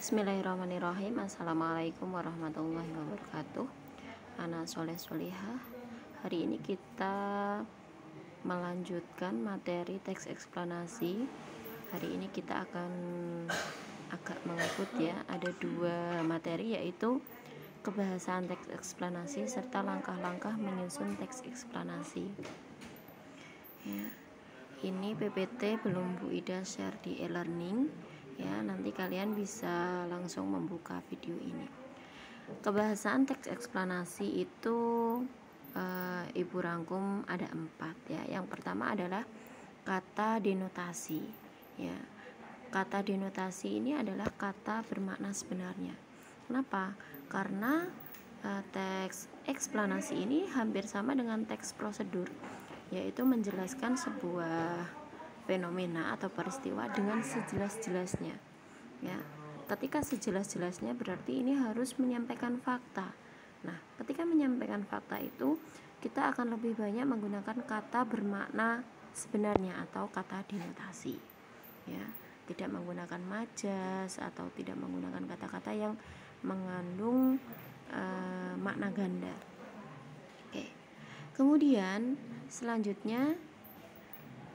Bismillahirrahmanirrahim. Assalamualaikum warahmatullahi wabarakatuh. Anak soleh solihah. Hari ini kita melanjutkan materi teks eksplanasi. Hari ini kita akan agak mengikut ya. Ada dua materi, yaitu kebahasan teks eksplanasi serta langkah-langkah menyusun teks eksplanasi. Ya. Ini PPT belum Bu Ida share di e-learning. Ya, nanti kalian bisa langsung membuka video ini. Kebahasan teks eksplanasi itu Ibu rangkum ada 4 ya. Yang pertama adalah kata denotasi. Ya, kata denotasi ini adalah kata bermakna sebenarnya. Kenapa? Karena teks eksplanasi ini hampir sama dengan teks prosedur, yaitu menjelaskan sebuah fenomena atau peristiwa dengan sejelas-jelasnya. Ya, ketika sejelas-jelasnya berarti ini harus menyampaikan fakta. Nah, ketika menyampaikan fakta itu kita akan lebih banyak menggunakan kata bermakna sebenarnya atau kata denotasi. Ya, tidak menggunakan majas atau tidak menggunakan kata-kata yang mengandung makna ganda. Oke. Kemudian selanjutnya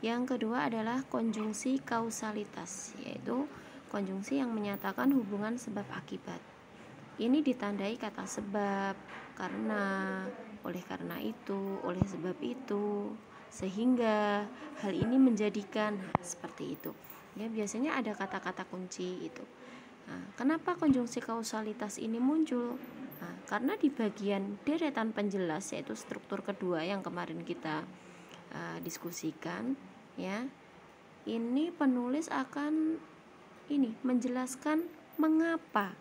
yang kedua adalah konjungsi kausalitas, yaitu konjungsi yang menyatakan hubungan sebab akibat. Ini ditandai kata sebab, karena, oleh karena itu, oleh sebab itu, sehingga, hal ini menjadikan, seperti itu. Ya, biasanya ada kata-kata kunci itu. Nah, kenapa konjungsi kausalitas ini muncul? Nah, karena di bagian deretan penjelas, yaitu struktur kedua yang kemarin kita diskusikan, ya, ini penulis akan menjelaskan mengapa,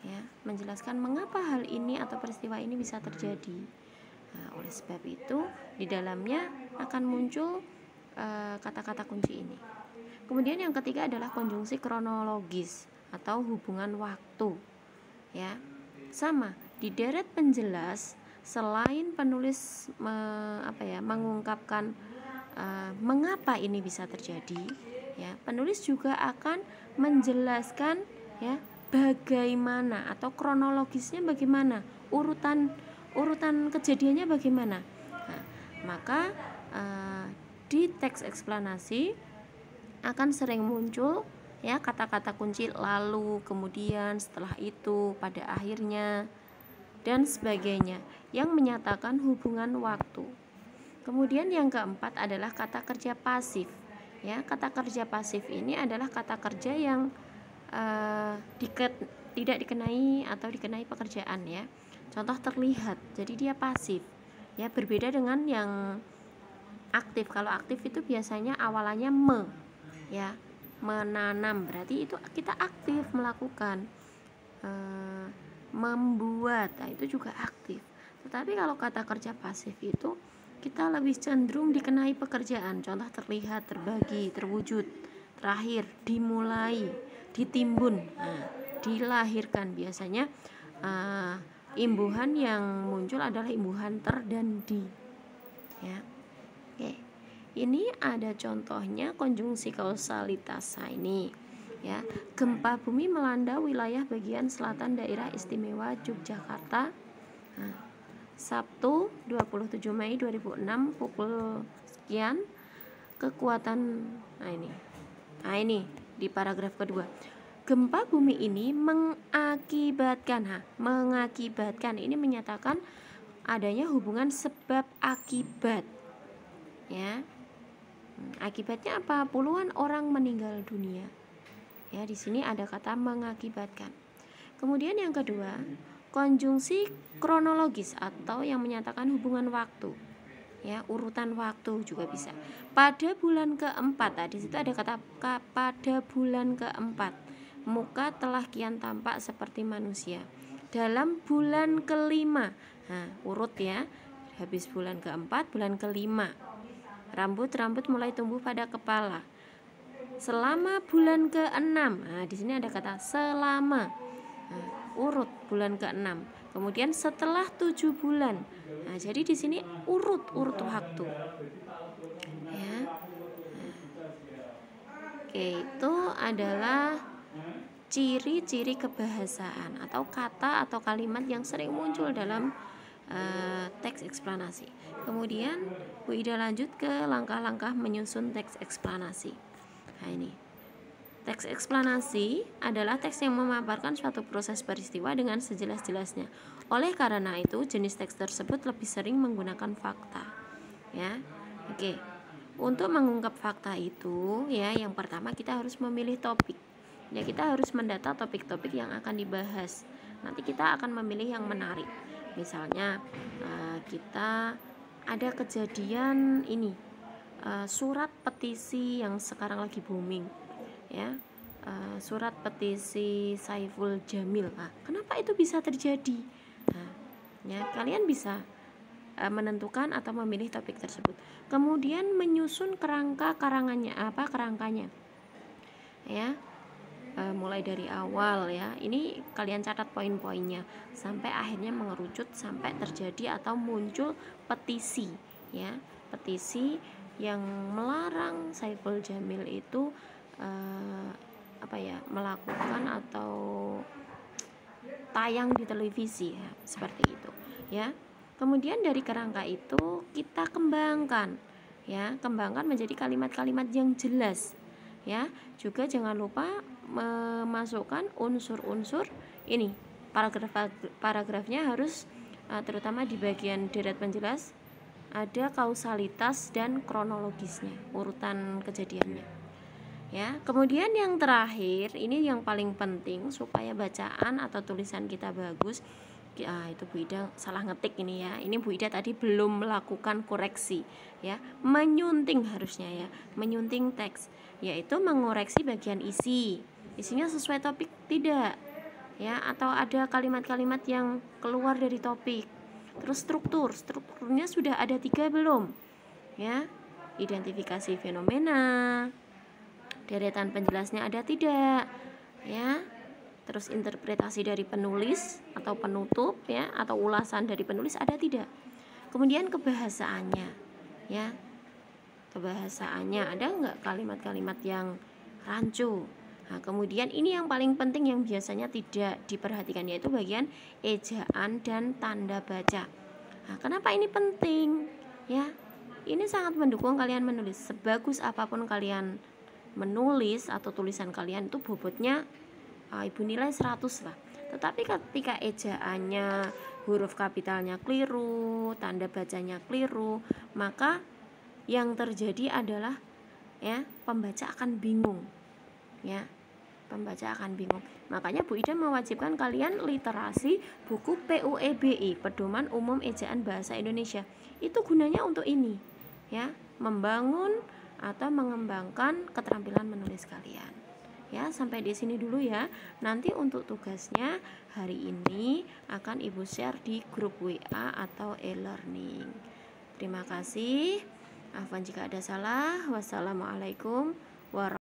ya, menjelaskan mengapa hal ini atau peristiwa ini bisa terjadi. Nah, oleh sebab itu di dalamnya akan muncul kata-kata kunci ini. Kemudian yang ketiga adalah konjungsi kronologis atau hubungan waktu. Ya, sama di deret penjelas, selain penulis mengungkapkan mengapa ini bisa terjadi, ya, penulis juga akan menjelaskan ya bagaimana atau kronologisnya bagaimana, urutan kejadiannya bagaimana. Nah, maka di teks eksplanasi akan sering muncul ya kata-kata kunci lalu, kemudian, setelah itu, pada akhirnya, dan sebagainya yang menyatakan hubungan waktu. Kemudian yang keempat adalah kata kerja pasif. Ya, kata kerja pasif ini adalah kata kerja yang tidak dikenai atau dikenai pekerjaan ya. Contoh terlihat, jadi dia pasif. Ya, berbeda dengan yang aktif. Kalau aktif itu biasanya awalannya ya, menanam, berarti itu kita aktif melakukan. Membuat, nah itu juga aktif. Tetapi kalau kata kerja pasif itu kita lebih cenderung dikenai pekerjaan. Contoh terlihat, terbagi, terwujud, terakhir, dimulai, ditimbun, dilahirkan. Biasanya imbuhan yang muncul adalah imbuhan ter dan di. Ya. Oke. Ini ada contohnya konjungsi kausalitas. Nah, ini ya, gempa bumi melanda wilayah bagian selatan daerah istimewa Yogyakarta. Sabtu 27 Mei 2006 pukul sekian, kekuatan. Nah ini di paragraf kedua. Gempa bumi ini mengakibatkan ini menyatakan adanya hubungan sebab akibat. Ya. Akibatnya apa? Puluhan orang meninggal dunia. Ya, di sini ada kata mengakibatkan. Kemudian yang kedua, konjungsi kronologis atau yang menyatakan hubungan waktu. Ya, urutan waktu juga bisa. Pada bulan keempat, di situ ada kata pada bulan keempat, muka telah kian tampak seperti manusia. Dalam bulan kelima, urut ya. Habis bulan keempat, bulan kelima, rambut mulai tumbuh pada kepala. Selama bulan ke-6, di sini ada kata selama. Urut bulan ke-6. Kemudian setelah 7 bulan. Jadi di sini urut waktu. Ya. Oke, itu adalah ciri-ciri kebahasaan atau kata atau kalimat yang sering muncul dalam teks eksplanasi. Kemudian Bu Ida lanjut ke langkah-langkah menyusun teks eksplanasi. Nah, ini teks eksplanasi adalah teks yang memaparkan suatu proses peristiwa dengan sejelas-jelasnya. Oleh karena itu, jenis teks tersebut lebih sering menggunakan fakta. Ya, oke. Untuk mengungkap fakta itu, ya, yang pertama kita harus memilih topik. Ya, kita harus mendata topik-topik yang akan dibahas. Nanti kita akan memilih yang menarik. Misalnya, kita ada kejadian ini, surat petisi yang sekarang lagi booming, ya, surat petisi Saiful Jamil. Nah, kenapa itu bisa terjadi? Nah, ya, kalian bisa menentukan atau memilih topik tersebut. Kemudian menyusun kerangkanya, ya, mulai dari awal, ya. Ini kalian catat poin-poinnya sampai akhirnya mengerucut sampai terjadi atau muncul petisi, ya, petisi yang melarang Saiful Jamil itu melakukan atau tayang di televisi, ya, seperti itu, ya. Kemudian dari kerangka itu kita kembangkan, ya, kembangkan menjadi kalimat-kalimat yang jelas, ya. Juga jangan lupa memasukkan unsur-unsur ini, paragrafnya harus terutama di bagian deret penjelas ada kausalitas dan kronologisnya, urutan kejadiannya, ya. Kemudian yang terakhir, ini yang paling penting supaya bacaan atau tulisan kita bagus. Itu Bu Ida salah ngetik ini, ya. Ini Bu Ida tadi belum melakukan koreksi, ya. Menyunting harusnya, ya. Menyunting teks, yaitu mengoreksi bagian isinya sesuai topik tidak, ya, atau ada kalimat-kalimat yang keluar dari topik. Terus strukturnya sudah ada 3 belum, ya. Identifikasi fenomena, deretan penjelasnya ada tidak, ya. Terus interpretasi dari penulis atau penutup, ya, atau ulasan dari penulis ada tidak. Kemudian kebahasaannya, ya, kebahasaannya ada enggak kalimat-kalimat yang rancu. Nah, kemudian ini yang paling penting yang biasanya tidak diperhatikan, yaitu bagian ejaan dan tanda baca. Nah, kenapa ini penting, ya? Ini sangat mendukung kalian menulis. Sebagus apapun kalian menulis atau tulisan kalian itu bobotnya Ibu nilai 100 lah. Tetapi ketika ejaannya, huruf kapitalnya keliru, tanda bacanya keliru, maka yang terjadi adalah, ya, pembaca akan bingung, ya. Pembaca akan bingung. Makanya Bu Ida mewajibkan kalian literasi buku PUEBI, Pedoman Umum Ejaan Bahasa Indonesia. Itu gunanya untuk ini, ya, membangun atau mengembangkan keterampilan menulis kalian. Ya, sampai di sini dulu, ya. Nanti untuk tugasnya hari ini akan Ibu share di grup WA atau e-learning. Terima kasih. Afwan jika ada salah. Wassalamualaikum warahmatullahi wabarakatuh.